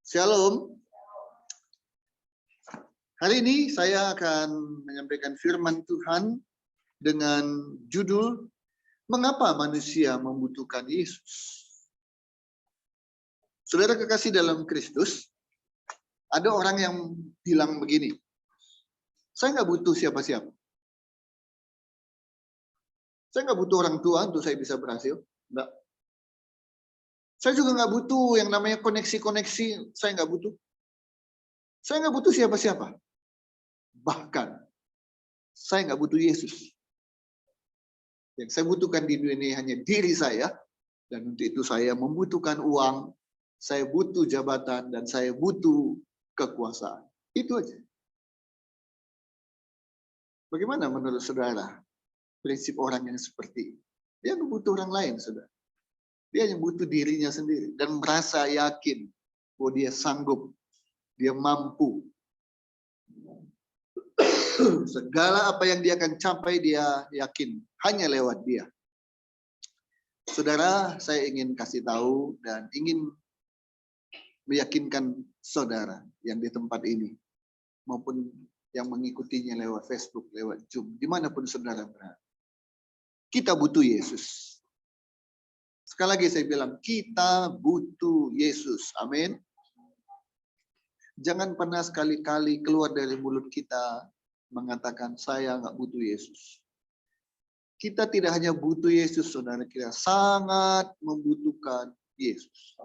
Shalom. Hari ini saya akan menyampaikan firman Tuhan dengan judul Mengapa Manusia Membutuhkan Yesus. Saudara kekasih dalam Kristus, ada orang yang bilang begini, saya nggak butuh siapa-siapa. Saya nggak butuh orang tua untuk saya bisa berhasil. Enggak. Saya juga nggak butuh yang namanya koneksi-koneksi, saya nggak butuh. Saya nggak butuh siapa-siapa. Bahkan, saya nggak butuh Yesus. Yang saya butuhkan di dunia ini hanya diri saya, dan untuk itu saya membutuhkan uang, saya butuh jabatan, dan saya butuh kekuasaan. Itu aja. Bagaimana menurut saudara prinsip orang yang seperti ini? Dia nggak butuh orang lain, saudara. Dia hanya butuh dirinya sendiri dan merasa yakin bahwa dia sanggup, dia mampu. Segala apa yang dia akan capai, dia yakin hanya lewat dia. Saudara, saya ingin kasih tahu dan ingin meyakinkan saudara yang di tempat ini, maupun yang mengikutinya lewat Facebook, lewat Zoom, dimanapun saudara berada. Kita butuh Yesus. Sekali lagi saya bilang, kita butuh Yesus. Amin. Jangan pernah sekali-kali keluar dari mulut kita mengatakan, saya nggak butuh Yesus. Kita tidak hanya butuh Yesus, saudara, kita sangat membutuhkan Yesus.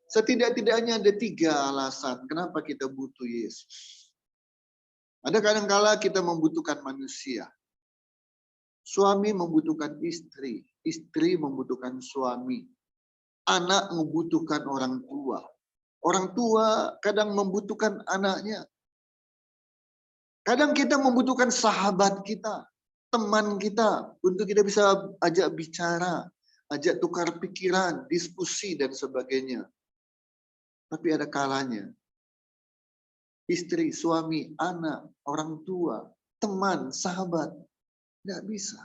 Setidak-tidaknya ada 3 alasan kenapa kita butuh Yesus. Ada kadang-kala kita membutuhkan manusia. Suami membutuhkan istri, istri membutuhkan suami, anak membutuhkan orang tua. Orang tua kadang membutuhkan anaknya. Kadang kita membutuhkan sahabat kita, teman kita, untuk kita bisa ajak bicara, ajak tukar pikiran, diskusi, dan sebagainya. Tapi ada kalanya, istri, suami, anak, orang tua, teman, sahabat, nggak bisa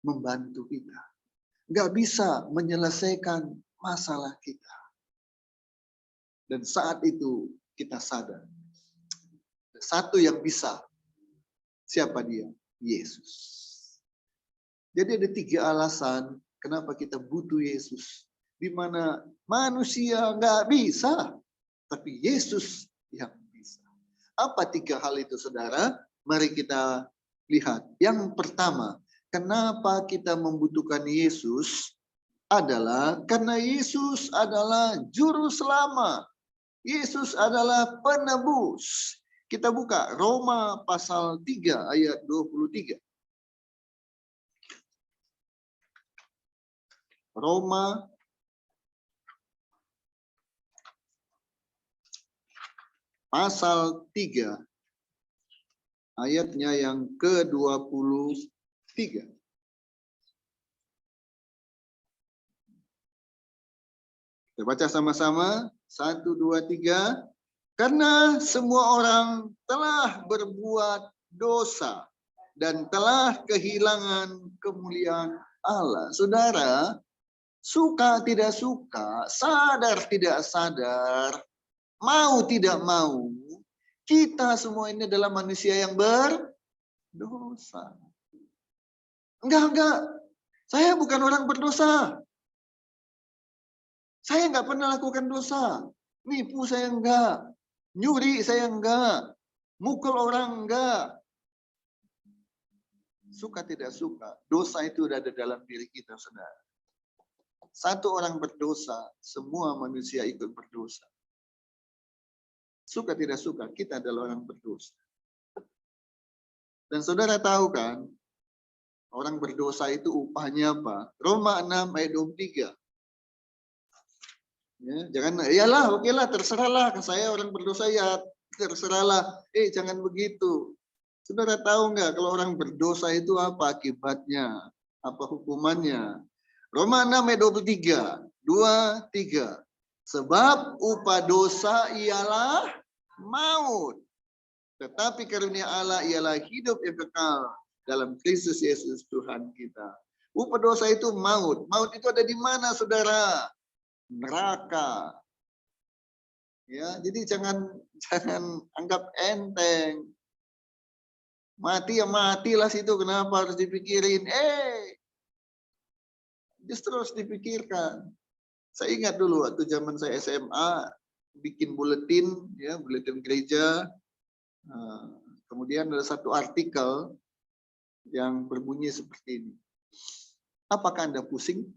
membantu kita. Nggak bisa menyelesaikan masalah kita. Dan saat itu kita sadar. Satu yang bisa. Siapa dia? Yesus. Jadi ada 3 alasan kenapa kita butuh Yesus. Di mana manusia nggak bisa. Tapi Yesus yang bisa. Apa 3 hal itu, saudara? Mari kita lihat. Yang pertama, kenapa kita membutuhkan Yesus adalah karena Yesus adalah juru selamat. Yesus adalah penebus. Kita buka Roma pasal 3 ayat 23. Roma pasal 3 ayatnya yang ke-23. Kita baca sama-sama. 1, 2, 3. Karena semua orang telah berbuat dosa dan telah kehilangan kemuliaan Allah. Saudara, suka tidak suka, sadar tidak sadar, mau tidak mau, kita semua ini adalah manusia yang berdosa. Enggak. Saya bukan orang berdosa. Saya nggak pernah lakukan dosa. Nipu saya enggak. Nyuri saya enggak. Mukul orang enggak. Suka tidak suka, dosa itu udah ada dalam diri kita, saudara. Satu orang berdosa, semua manusia ikut berdosa. Suka tidak suka, kita adalah orang berdosa. Dan saudara tahu kan, orang berdosa itu upahnya apa? Roma 6 ayat 23. Ya, jangan, iyalah, oke lah, terserahlah, saya orang berdosa ya, terserahlah. Jangan begitu. Saudara tahu nggak kalau orang berdosa itu apa akibatnya? Apa hukumannya? Roma 6 ayat 23. 2, 3. Sebab upah dosa ialah maut. Tetapi karunia Allah ialah hidup yang kekal dalam Kristus Yesus Tuhan kita. Upah dosa itu maut. Maut itu ada di mana, saudara? Neraka. Ya, jadi jangan anggap enteng. Mati ya matilah situ, kenapa harus dipikirin? Justru harus dipikirkan. Saya ingat dulu waktu zaman saya SMA bikin buletin, ya buletin gereja. Kemudian ada satu artikel yang berbunyi seperti ini. Apakah Anda pusing?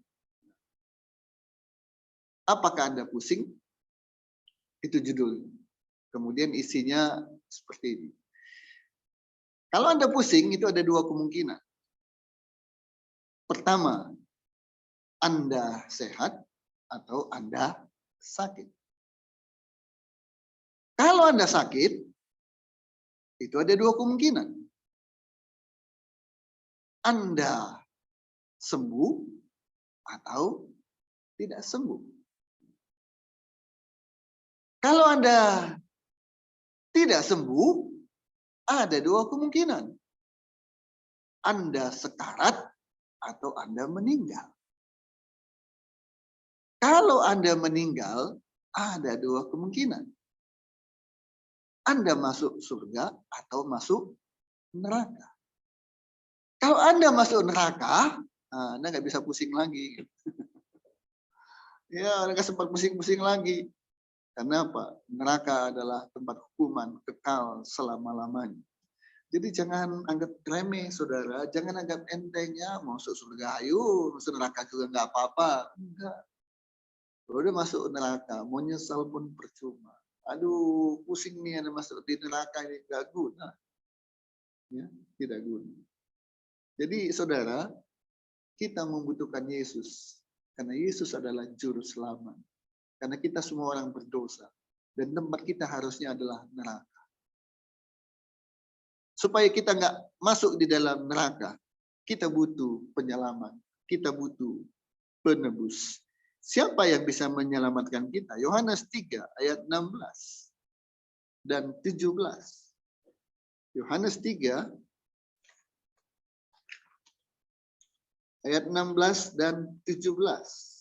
Apakah Anda pusing? Itu judul. Kemudian isinya seperti ini. Kalau Anda pusing, itu ada dua kemungkinan. Pertama, Anda sehat atau Anda sakit. Kalau Anda sakit, itu ada dua kemungkinan. Anda sembuh atau tidak sembuh. Kalau Anda tidak sembuh, ada dua kemungkinan. Anda sekarat atau Anda meninggal. Kalau Anda meninggal, ada dua kemungkinan. Anda masuk surga atau masuk neraka. Kalau Anda masuk neraka, Anda nggak bisa pusing lagi. Ya, nggak sempat pusing-pusing lagi. Karena apa? Neraka adalah tempat hukuman kekal selama-lamanya. Jadi jangan anggap remeh, saudara. Jangan anggap entengnya, masuk surga, ayo, masuk neraka juga nggak apa-apa. Enggak. Kalau udah masuk neraka, mau nyesal pun percuma. Aduh, pusing nih ada masuk di neraka ini, nggak guna. Ya, tidak guna. Jadi saudara, kita membutuhkan Yesus. Karena Yesus adalah juru selamat. Karena kita semua orang berdosa. Dan tempat kita harusnya adalah neraka. Supaya kita nggak masuk di dalam neraka, kita butuh penyelamat. Kita butuh penebus. Siapa yang bisa menyelamatkan kita? Yohanes 3 ayat 16 dan 17. Yohanes 3 ayat 16 dan 17.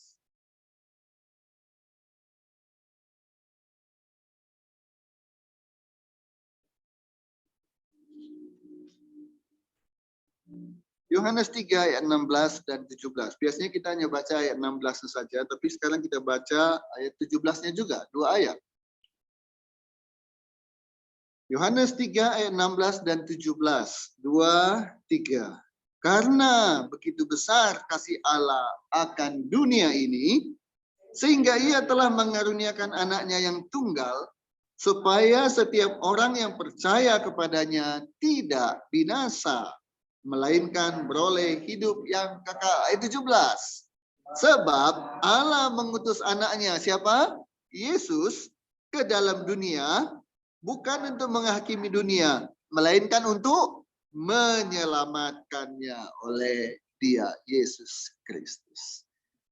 Yohanes 3 ayat 16 dan 17. Biasanya kita hanya baca ayat 16 saja, tapi sekarang kita baca ayat 17-nya juga, dua ayat. Yohanes 3 ayat 16 dan 17. 2, 3. Karena begitu besar kasih Allah akan dunia ini, sehingga ia telah mengaruniakan anaknya yang tunggal, supaya setiap orang yang percaya kepadanya tidak binasa, melainkan beroleh hidup yang kekal. Ayat 17. Sebab Allah mengutus anaknya, siapa? Yesus, ke dalam dunia, bukan untuk menghakimi dunia, melainkan untuk menyelamatkannya oleh Dia, Yesus Kristus.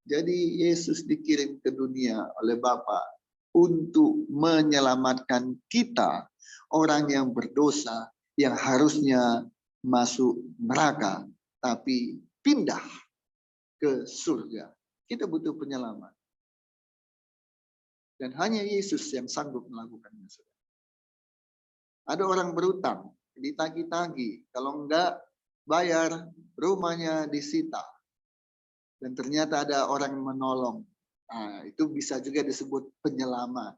Jadi Yesus dikirim ke dunia oleh Bapa untuk menyelamatkan kita, orang yang berdosa, yang harusnya masuk neraka, tapi pindah ke surga. Kita butuh penyelamat. Dan hanya Yesus yang sanggup melakukannya. Ada orang berutang, ditagih-tagih. Kalau enggak bayar, rumahnya disita. Dan ternyata ada orang yang menolong. Nah, itu bisa juga disebut penyelamat.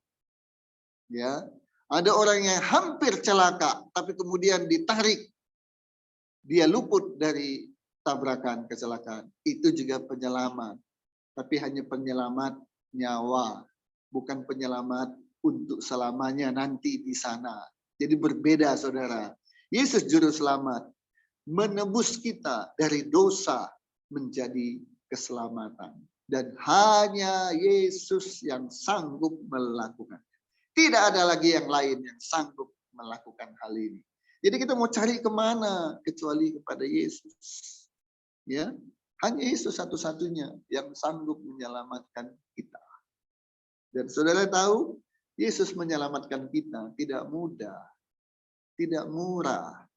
Ya, ada orang yang hampir celaka, tapi kemudian ditarik. Dia luput dari tabrakan kecelakaan. Itu juga penyelamat. Tapi hanya penyelamat nyawa. Bukan penyelamat untuk selamanya nanti di sana. Jadi berbeda, saudara. Yesus juru selamat. Menebus kita dari dosa menjadi keselamatan. Dan hanya Yesus yang sanggup melakukan. Tidak ada lagi yang lain yang sanggup melakukan hal ini. Jadi kita mau cari kemana kecuali kepada Yesus. Ya, hanya Yesus satu-satunya yang sanggup menyelamatkan kita. Dan saudara tahu, Yesus menyelamatkan kita tidak mudah, tidak murah,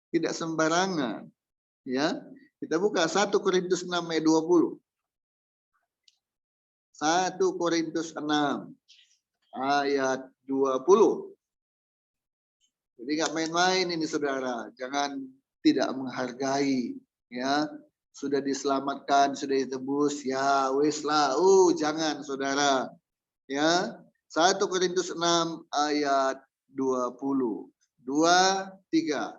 tidak sembarangan. Ya, kita buka 1 Korintus 6 ayat 20. 1 Korintus 6 ayat 20. Jadi nggak main-main ini saudara, jangan tidak menghargai, ya. Sudah diselamatkan, sudah ditebus, ya wis lah, jangan saudara, ya. 1 Korintus 6 ayat 20. 2, 3.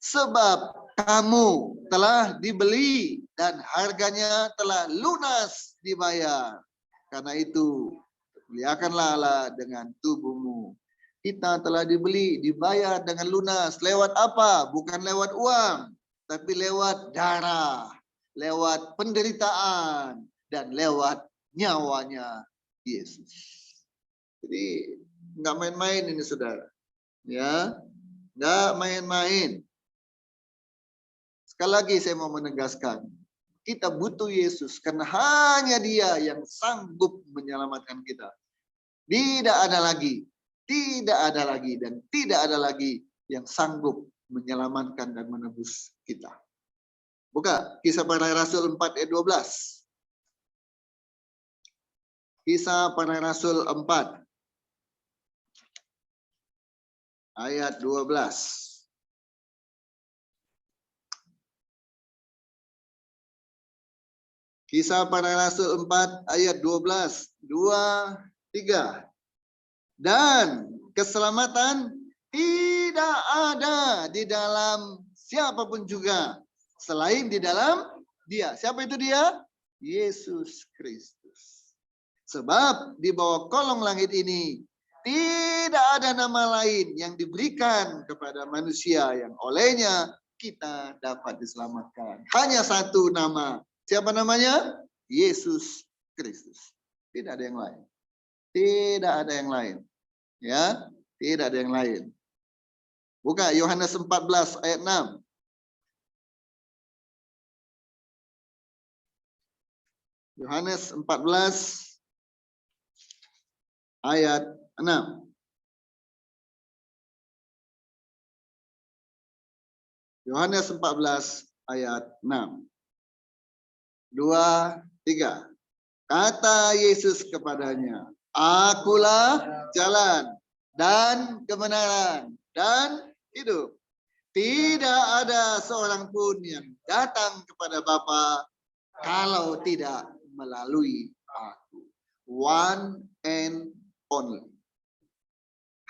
Sebab kamu telah dibeli dan harganya telah lunas dibayar. Karena itu, muliakanlah Allah dengan tubuhmu. Kita telah dibeli, dibayar dengan lunas. Lewat apa? Bukan lewat uang, tapi lewat darah, lewat penderitaan, dan lewat nyawanya Yesus. Jadi nggak main-main ini saudara, ya, nggak main-main. Sekali lagi saya mau menegaskan, kita butuh Yesus karena hanya Dia yang sanggup menyelamatkan kita. Tidak ada lagi, dan tidak ada lagi yang sanggup menyelamatkan dan menebus kita. Buka Kisah Para Rasul 4 ayat 12. Kisah Para Rasul 4 ayat 12. Kisah Para Rasul 4 ayat 12. 2, 3. Dan keselamatan tidak ada di dalam siapapun juga selain di dalam Dia. Siapa itu Dia? Yesus Kristus. Sebab di bawah kolong langit ini tidak ada nama lain yang diberikan kepada manusia yang olehnya kita dapat diselamatkan. Hanya satu nama. Siapa namanya? Yesus Kristus. Tidak ada yang lain. Tidak ada yang lain. Ya, tidak ada yang lain. Buka Yohanes 14 ayat 6. Yohanes 14 ayat 6. Yohanes 14 ayat 6. 2, 3. Kata Yesus kepadanya, Akulah jalan dan kebenaran dan hidup. Tidak ada seorang pun yang datang kepada Bapa kalau tidak melalui aku. One and only.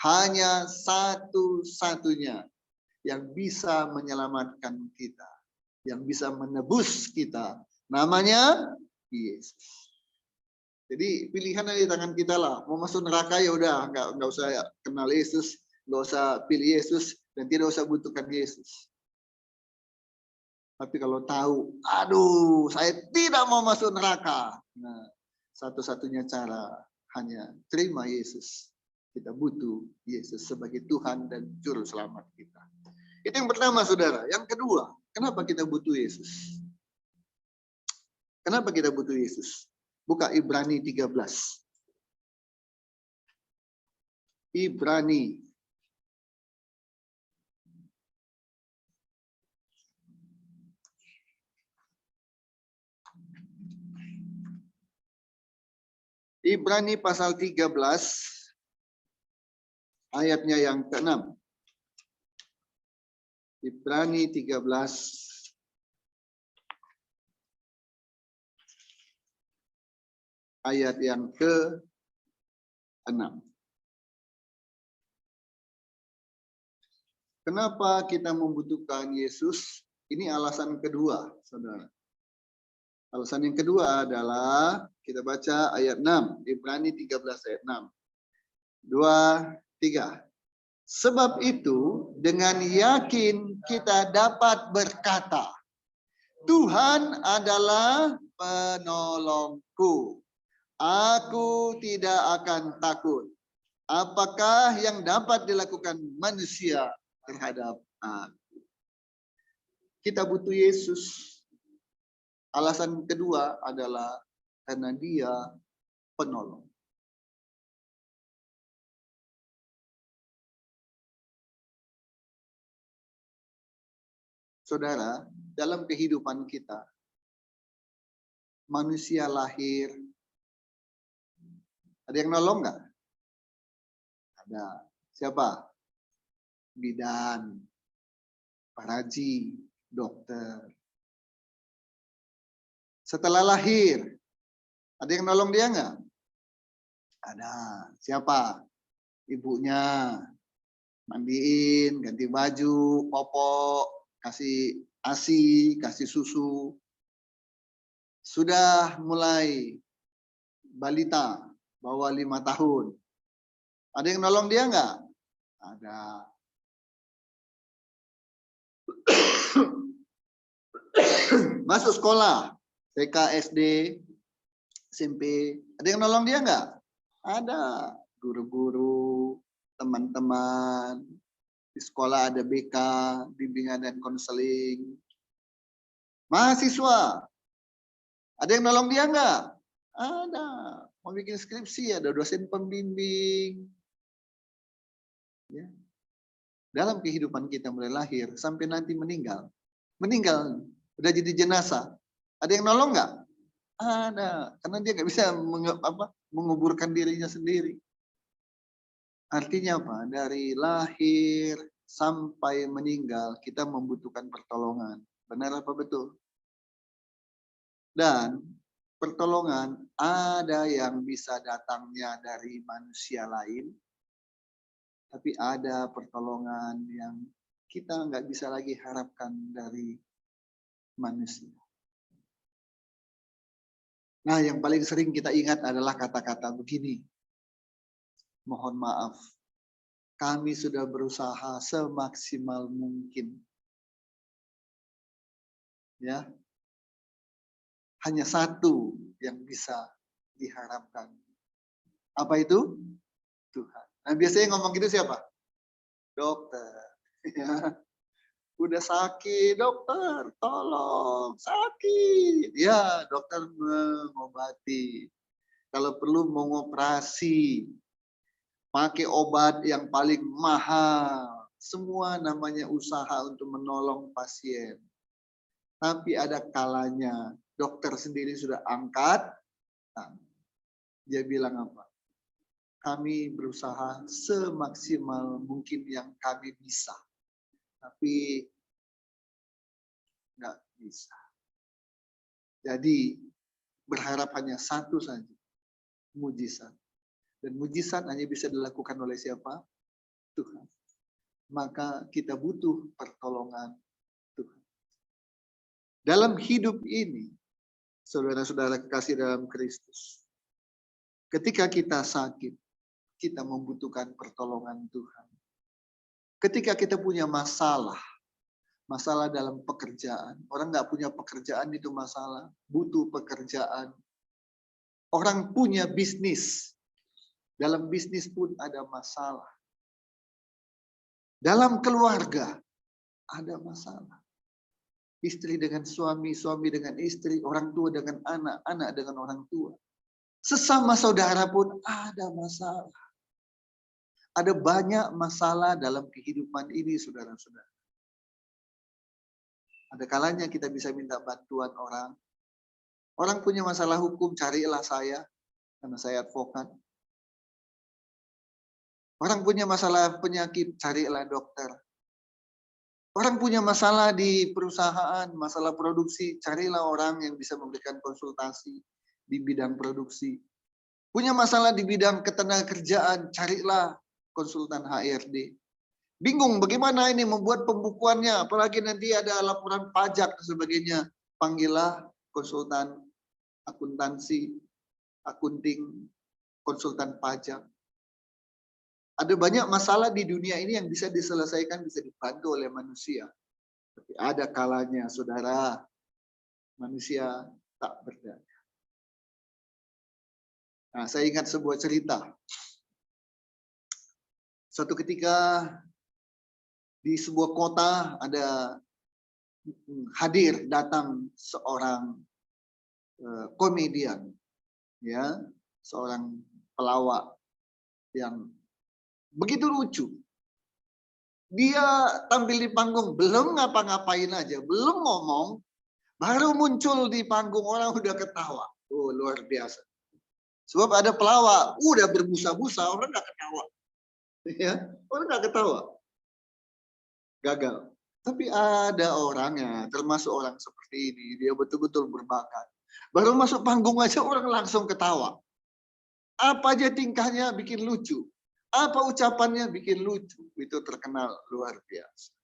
Hanya satu-satunya yang bisa menyelamatkan kita, yang bisa menebus kita. Namanya Yesus. Jadi pilihan ada di tangan kita lah. Mau masuk neraka ya udah, nggak usah kenal Yesus, nggak usah pilih Yesus, dan tidak usah butuhkan Yesus. Tapi kalau tahu, aduh, saya tidak mau masuk neraka. Nah, satu-satunya cara hanya terima Yesus. Kita butuh Yesus sebagai Tuhan dan Juru Selamat kita. Itu yang pertama, saudara. Yang kedua, kenapa kita butuh Yesus? Kenapa kita butuh Yesus? Buka Ibrani 13. Ibrani. Ibrani pasal 13 ayatnya yang ke-6. Ibrani 13 ayat yang ke-6. Kenapa kita membutuhkan Yesus? Ini alasan kedua, saudara. Alasan yang kedua adalah, kita baca ayat 6. Ibrani 13 ayat 6. 2, 3. Sebab itu, dengan yakin kita dapat berkata, Tuhan adalah penolongku. Aku tidak akan takut. Apakah yang dapat dilakukan manusia terhadap aku? Kita butuh Yesus. Alasan kedua adalah karena Dia penolong. Saudara, dalam kehidupan kita, manusia lahir, ada yang nolong nggak? Ada siapa? Bidan, paraji, dokter. Setelah lahir, ada yang nolong dia nggak? Ada. Siapa? Ibunya. Mandiin, ganti baju, popok, kasih ASI, kasih susu. Sudah mulai balita, bawah 5 tahun. Ada yang nolong dia nggak? Ada. Masuk sekolah, TK, SD, SMP. Ada yang nolong dia nggak? Ada. Guru-guru, teman-teman. Di sekolah ada BK, bimbingan dan konseling. Mahasiswa. Ada yang nolong dia nggak? Ada. Mau bikin skripsi, ada dosen pembimbing. Ya. Dalam kehidupan kita mulai lahir sampai nanti meninggal. Meninggal, udah jadi jenazah. Ada yang nolong nggak? Ada. Karena dia nggak bisa menguburkan dirinya sendiri. Artinya apa? Dari lahir sampai meninggal kita membutuhkan pertolongan. Benar apa betul? Dan pertolongan ada yang bisa datangnya dari manusia lain, tapi ada pertolongan yang kita nggak bisa lagi harapkan dari manusia. Nah, yang paling sering kita ingat adalah kata-kata begini. Mohon maaf, kami sudah berusaha semaksimal mungkin. Ya, hanya satu yang bisa diharapkan. Apa itu? Tuhan. Nah, biasanya ngomong gitu siapa? Dokter. Ya. Udah sakit, dokter, tolong, sakit. Ya, dokter mengobati. Kalau perlu mengoperasi, pakai obat yang paling mahal. Semua namanya usaha untuk menolong pasien. Tapi ada kalanya dokter sendiri sudah angkat. Dia bilang apa? Kami berusaha semaksimal mungkin yang kami bisa. Tapi nggak bisa. Jadi berharap hanya satu saja, mujizat. Dan mujizat hanya bisa dilakukan oleh siapa? Tuhan. Maka kita butuh pertolongan Tuhan. Dalam hidup ini, saudara-saudara kekasih dalam Kristus, ketika kita sakit, kita membutuhkan pertolongan Tuhan. Ketika kita punya masalah dalam pekerjaan. Orang nggak punya pekerjaan itu masalah, butuh pekerjaan. Orang punya bisnis, dalam bisnis pun ada masalah. Dalam keluarga ada masalah. Istri dengan suami, suami dengan istri, orang tua dengan anak, anak dengan orang tua. Sesama saudara pun ada masalah. Ada banyak masalah dalam kehidupan ini, saudara-saudara. Ada kalanya kita bisa minta bantuan orang. Orang punya masalah hukum, carilah saya, karena saya advokat. Orang punya masalah penyakit, carilah dokter. Orang punya masalah di perusahaan, masalah produksi, carilah orang yang bisa memberikan konsultasi di bidang produksi. Punya masalah di bidang ketenagakerjaan, carilah konsultan HRD. Bingung bagaimana ini membuat pembukuannya, apalagi nanti ada laporan pajak dan sebagainya. Panggillah konsultan akuntansi, akunting, konsultan pajak. Ada banyak masalah di dunia ini yang bisa diselesaikan, bisa dibantu oleh manusia. Tapi ada kalanya, saudara, manusia tak berdaya. Nah, saya ingat sebuah cerita. Suatu ketika di sebuah kota ada datang seorang komedian, ya, seorang pelawak yang begitu lucu. Dia tampil di panggung, belum ngapa-ngapain aja, belum ngomong, baru muncul di panggung, orang udah ketawa. Oh, luar biasa. Sebab ada pelawak, udah berbusa-busa, orang nggak ketawa. Ya, orang nggak ketawa, gagal. Tapi ada orangnya, termasuk orang seperti ini, dia betul-betul berbakat. Baru masuk panggung aja orang langsung ketawa. Apa aja tingkahnya bikin lucu. Apa ucapannya bikin lucu. Itu terkenal luar biasa.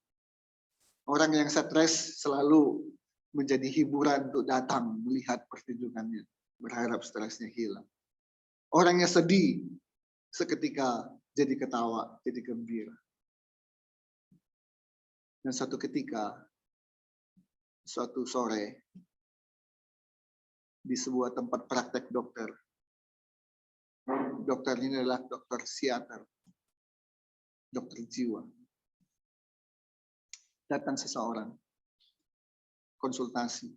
Orang yang stres selalu menjadi hiburan untuk datang melihat pertunjukannya. Berharap stresnya hilang. Orang yang sedih seketika jadi ketawa, jadi gembira. Dan suatu ketika, suatu sore, di sebuah tempat praktek dokter. Dokter ini adalah dokter psikiater, dokter jiwa. Datang seseorang, konsultasi.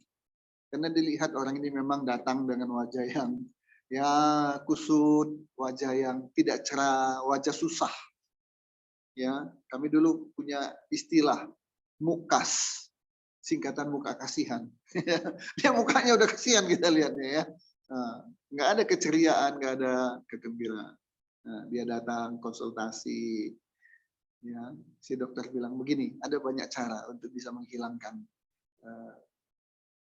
Karena dilihat orang ini memang datang dengan wajah yang ya kusut, wajah yang tidak cerah, wajah susah. Ya, kami dulu punya istilah mukas, singkatan muka kasihan. Dia mukanya udah kasihan kita lihatnya ya. Nggak ada keceriaan, nggak ada kegembiraan. Nah, dia datang konsultasi, ya si dokter bilang begini, ada banyak cara untuk bisa menghilangkan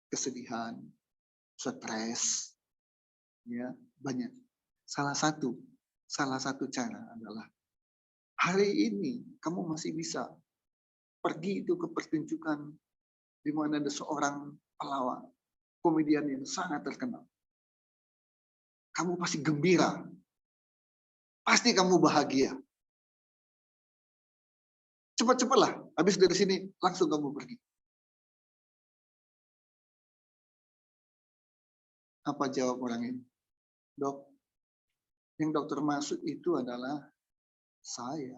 kesedihan, stres, ya banyak. Salah satu cara adalah hari ini kamu masih bisa pergi itu ke pertunjukan di mana ada seorang pelawak, komedian yang sangat terkenal. Kamu pasti gembira, pasti kamu bahagia. Cepat-cepatlah, habis dari sini langsung kamu pergi. Apa jawab orang ini? Dok, yang dokter maksud itu adalah saya.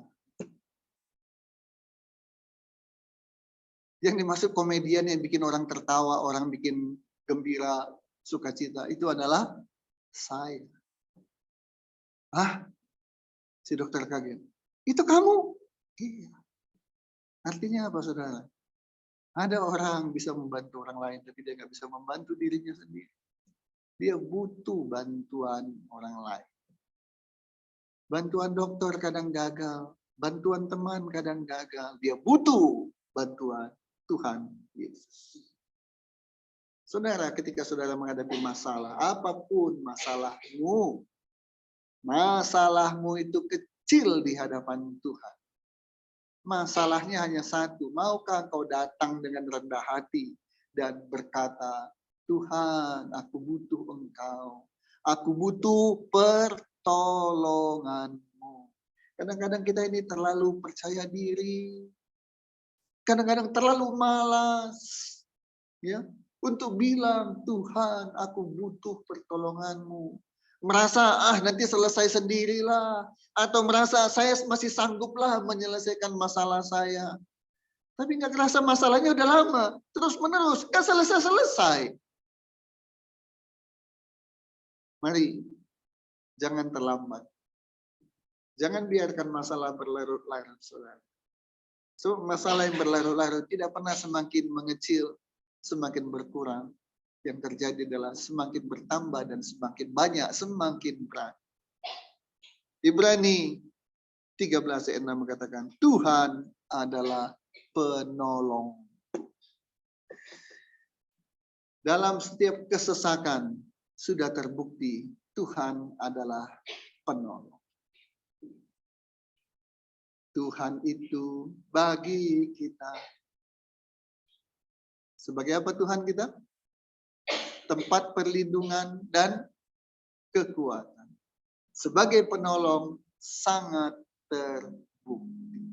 Yang dimaksud komedian yang bikin orang tertawa, orang bikin gembira, sukacita, itu adalah saya. Hah? Si dokter kaget. Itu kamu? Iya. Artinya apa, saudara? Ada orang bisa membantu orang lain, tapi dia nggak bisa membantu dirinya sendiri. Dia butuh bantuan orang lain. Bantuan dokter kadang gagal, bantuan teman kadang gagal. Dia butuh bantuan Tuhan Yesus. Saudara, ketika saudara menghadapi masalah, apapun masalahmu itu kecil di hadapan Tuhan. Masalahnya hanya satu, maukah kau datang dengan rendah hati dan berkata, Tuhan, aku butuh Engkau. Aku butuh pertolongan-Mu. Kadang-kadang kita ini terlalu percaya diri. Kadang-kadang terlalu malas. Ya, untuk bilang, Tuhan, aku butuh pertolongan-Mu. Merasa, nanti selesai sendirilah. Atau merasa, saya masih sangguplah menyelesaikan masalah saya. Tapi nggak kerasa masalahnya udah lama. Terus menerus, nggak selesai-selesai. Mari, jangan terlambat. Jangan biarkan masalah berlarut-larut, saudara. So, masalah yang berlarut-larut tidak pernah semakin mengecil, semakin berkurang. Yang terjadi adalah semakin bertambah dan semakin banyak, semakin berat. Ibrani 13 ayat 6 mengatakan, Tuhan adalah penolong. Dalam setiap kesesakan sudah terbukti Tuhan adalah penolong. Tuhan itu bagi kita. Sebagai apa Tuhan kita? Tempat perlindungan dan kekuatan. Sebagai penolong sangat terbukti.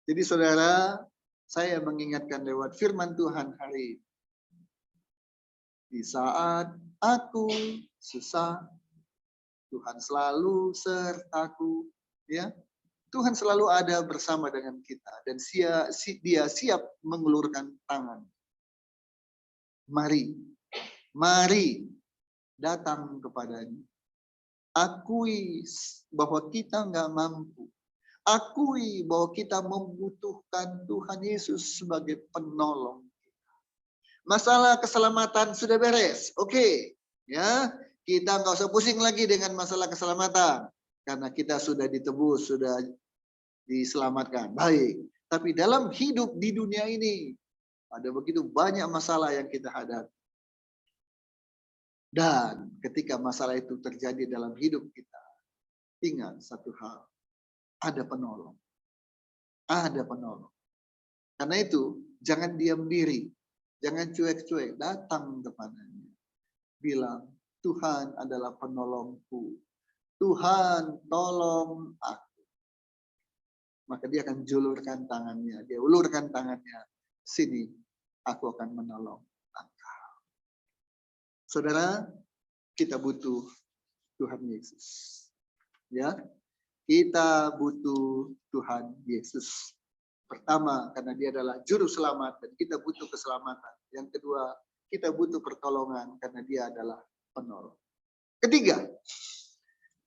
Jadi saudara, saya mengingatkan lewat firman Tuhan hari ini. Di saat aku susah, Tuhan selalu sertaku, ya. Tuhan selalu ada bersama dengan kita dan dia siap mengulurkan tangan. Mari datang kepadanya. Akui bahwa kita nggak mampu. Akui bahwa kita membutuhkan Tuhan Yesus sebagai penolong. Masalah keselamatan sudah beres, oke, ya kita nggak usah pusing lagi dengan masalah keselamatan. karena kita sudah ditebus, sudah diselamatkan. Baik. Tapi dalam hidup di dunia ini, ada begitu banyak masalah yang kita hadapi. Dan ketika masalah itu terjadi dalam hidup kita, ingat satu hal, ada penolong. Ada penolong. Karena itu, jangan diam diri. Jangan cuek-cuek, datang kepadanya. Bilang, Tuhan adalah penolongku. Tuhan tolong aku. Maka dia akan julurkan tangannya. Dia ulurkan tangannya. Sini, aku akan menolong engkau. Saudara, kita butuh Tuhan Yesus. Ya, kita butuh Tuhan Yesus. Pertama, karena dia adalah juru selamat dan kita butuh keselamatan. Yang kedua, kita butuh pertolongan karena dia adalah penolong. Ketiga,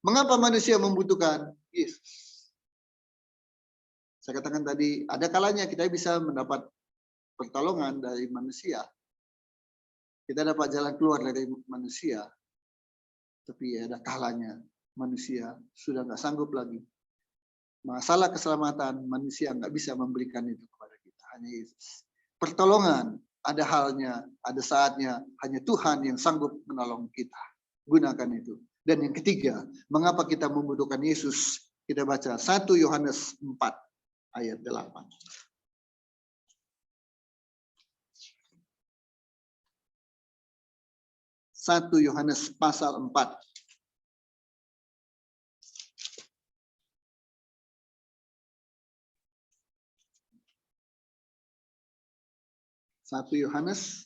mengapa manusia membutuhkan Yesus? Saya katakan tadi, ada kalanya kita bisa mendapat pertolongan dari manusia. Kita dapat jalan keluar dari manusia. Tapi ada kalanya manusia sudah nggak sanggup lagi. Masalah keselamatan manusia nggak bisa memberikan itu kepada kita, hanya Yesus. Pertolongan ada halnya, ada saatnya, hanya Tuhan yang sanggup menolong kita. Gunakan itu. Dan yang ketiga, mengapa kita membutuhkan Yesus? Kita baca 1 Yohanes 4 ayat 8. 1 Yohanes pasal 4. Satu Yohanes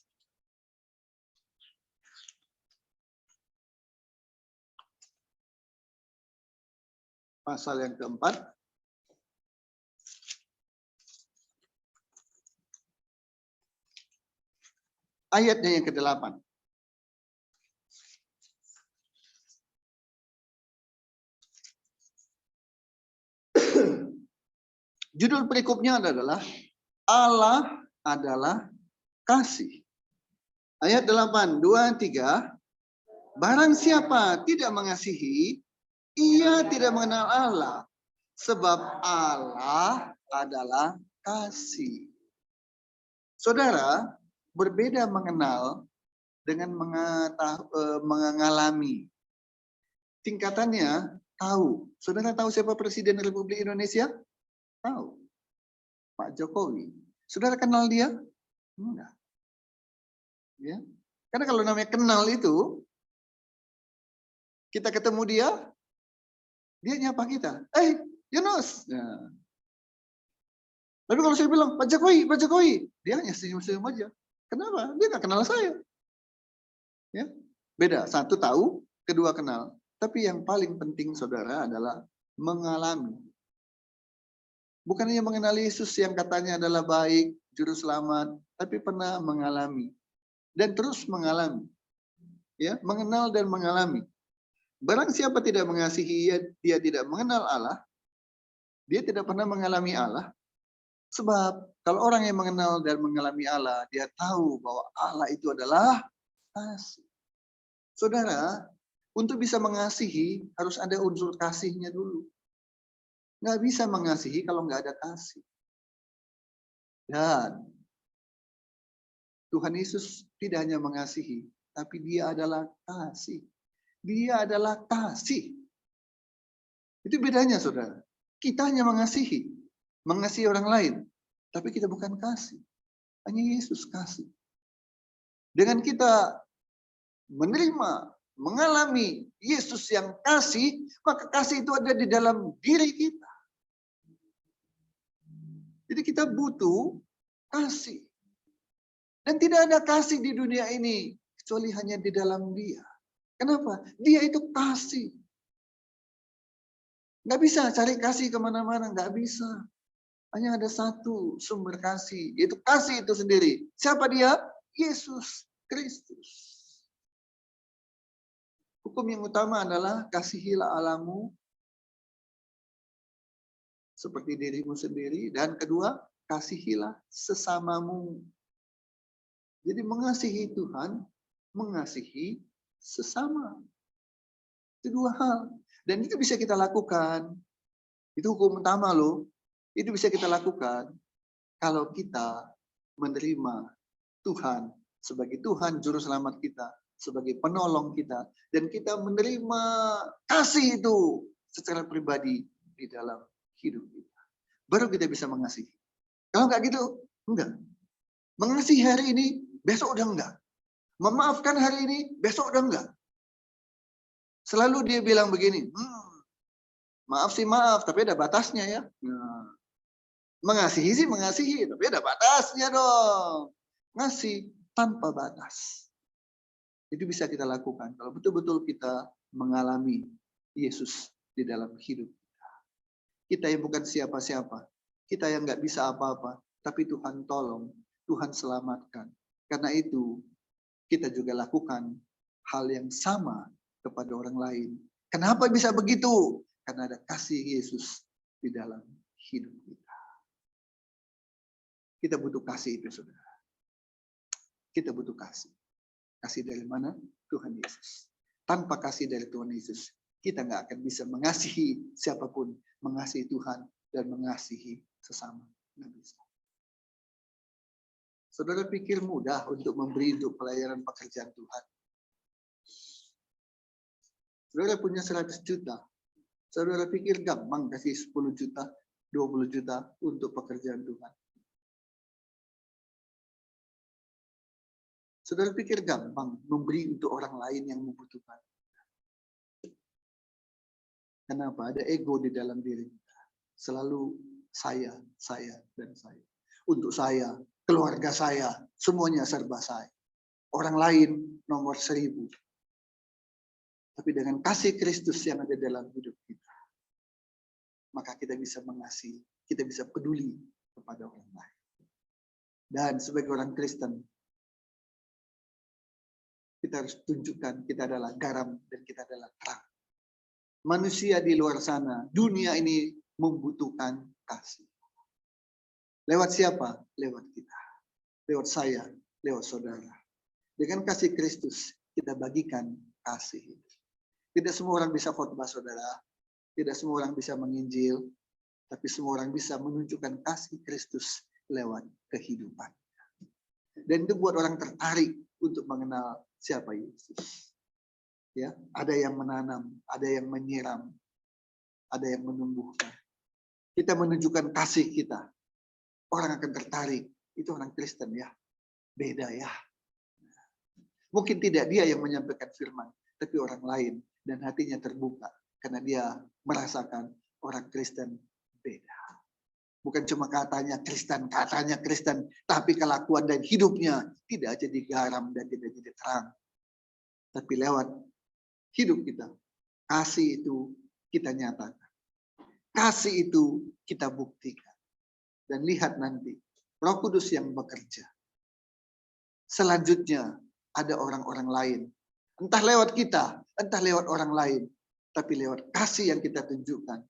pasal yang keempat. Ayatnya yang ke-8. Judul perikopnya adalah Allah adalah kasih. Ayat 8, 2, 3. Barang siapa tidak mengasihi, ia tidak mengenal Allah. Sebab Allah adalah kasih. Saudara, berbeda mengenal dengan mengalami. Tingkatannya tahu. Saudara tahu siapa Presiden Republik Indonesia? Tahu. Pak Jokowi. Saudara kenal dia? Enggak. Ya. Karena kalau namanya kenal itu, kita ketemu dia nyapa kita. Yunus. Nah. Tapi kalau saya bilang, Pak Jokowi, dia hanya senyum-senyum aja. Kenapa? Dia nggak kenal saya. Ya. Beda. Satu tahu, kedua kenal. Tapi yang paling penting saudara adalah mengalami. Bukan hanya mengenali Yesus yang katanya adalah baik, juru selamat, tapi pernah mengalami. Dan terus mengalami. Ya, mengenal dan mengalami. Barang siapa tidak mengasihi, dia tidak mengenal Allah. Dia tidak pernah mengalami Allah. Sebab kalau orang yang mengenal dan mengalami Allah, dia tahu bahwa Allah itu adalah kasih. Saudara, untuk bisa mengasihi harus ada unsur kasihnya dulu. Nggak bisa mengasihi kalau nggak ada kasih. Dan Tuhan Yesus tidak hanya mengasihi, tapi dia adalah kasih. Dia adalah kasih. Itu bedanya, saudara. Kita hanya mengasihi orang lain, tapi kita bukan kasih. Hanya Yesus kasih. Dengan kita menerima, mengalami Yesus yang kasih, maka kasih itu ada di dalam diri kita. Jadi kita butuh kasih. Dan tidak ada kasih di dunia ini, kecuali hanya di dalam Dia. Kenapa? Dia itu kasih. Nggak bisa cari kasih kemana-mana, nggak bisa. Hanya ada satu sumber kasih, yaitu kasih itu sendiri. Siapa dia? Yesus Kristus. Hukum yang utama adalah kasihilah Allahmu seperti dirimu sendiri. Dan kedua, kasihilah sesamamu. Jadi mengasihi Tuhan, mengasihi sesama. Itu dua hal. Dan itu bisa kita lakukan. Itu hukum utama loh. Itu bisa kita lakukan kalau kita menerima Tuhan sebagai Tuhan Juru Selamat kita, sebagai penolong kita, dan kita menerima kasih itu secara pribadi di dalam hidup kita. Baru kita bisa mengasihi. Kalau nggak gitu, enggak. Mengasihi hari ini, besok udah enggak. Memaafkan hari ini, besok udah enggak. Selalu dia bilang begini, maaf sih maaf, tapi ada batasnya ya. Nah, mengasihi sih mengasihi, tapi ada batasnya dong. Ngasih tanpa batas. Itu bisa kita lakukan kalau betul-betul kita mengalami Yesus di dalam hidup kita. Kita yang bukan siapa-siapa. Kita yang nggak bisa apa-apa. Tapi Tuhan tolong, Tuhan selamatkan. Karena itu, kita juga lakukan hal yang sama kepada orang lain. Kenapa bisa begitu? Karena ada kasih Yesus di dalam hidup kita. Kita butuh kasih itu, saudara. Kita butuh kasih. Kasih dari mana? Tuhan Yesus. Tanpa kasih dari Tuhan Yesus, kita nggak akan bisa mengasihi siapapun. Mengasihi Tuhan dan mengasihi sesama. Nggak bisa. Saudara pikir mudah untuk memberi untuk pelayanan pekerjaan Tuhan? Saudara punya 100 juta. Saudara pikir gampang kasih 10 juta, 20 juta untuk pekerjaan Tuhan? Saudara pikir gampang memberi untuk orang lain yang membutuhkan? Kenapa? Ada ego di dalam diri kita. Selalu saya, dan saya. Untuk saya, keluarga saya, semuanya serba saya. Orang lain nomor 1000. Tapi dengan kasih Kristus yang ada dalam hidup kita, maka kita bisa mengasihi, kita bisa peduli kepada orang lain. Dan sebagai orang Kristen, kita harus tunjukkan kita adalah garam dan kita adalah terang. Manusia di luar sana, dunia ini membutuhkan kasih. Lewat siapa? Lewat kita. Lewat saya, lewat saudara. Dengan kasih Kristus, kita bagikan kasih. Tidak semua orang bisa khotbah, saudara. Tidak semua orang bisa menginjil. Tapi semua orang bisa menunjukkan kasih Kristus lewat kehidupan. Dan itu buat orang tertarik untuk mengenal siapa Yesus. Ya, ada yang menanam, ada yang menyiram, ada yang menumbuhkan. Kita menunjukkan kasih kita. Orang akan tertarik. Itu orang Kristen ya. Beda ya. Mungkin tidak dia yang menyampaikan firman, tapi orang lain. Dan hatinya terbuka. Karena dia merasakan orang Kristen beda. Bukan cuma katanya Kristen. Tapi kelakuan dan hidupnya tidak jadi garam dan tidak jadi terang. Tapi lewat hidup kita, kasih itu kita nyatakan. Kasih itu kita buktikan. Dan lihat nanti, Roh Kudus yang bekerja. Selanjutnya ada orang-orang lain. Entah lewat kita, entah lewat orang lain. Tapi lewat kasih yang kita tunjukkan.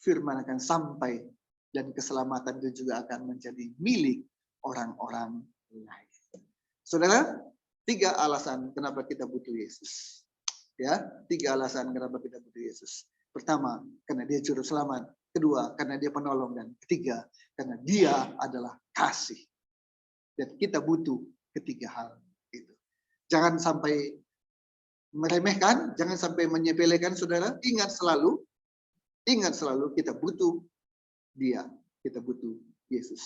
Firman akan sampai dan keselamatan itu juga akan menjadi milik orang-orang lain. Saudara, 3 alasan kenapa kita butuh Yesus. Ya, 3 alasan kenapa kita butuh Yesus. Pertama, karena dia juru selamat. Kedua, karena dia penolong. Dan ketiga, karena dia adalah kasih. Dan kita butuh ketiga hal itu. Jangan sampai meremehkan, jangan sampai menyepelekan, saudara. Ingat selalu kita butuh dia. Kita butuh Yesus.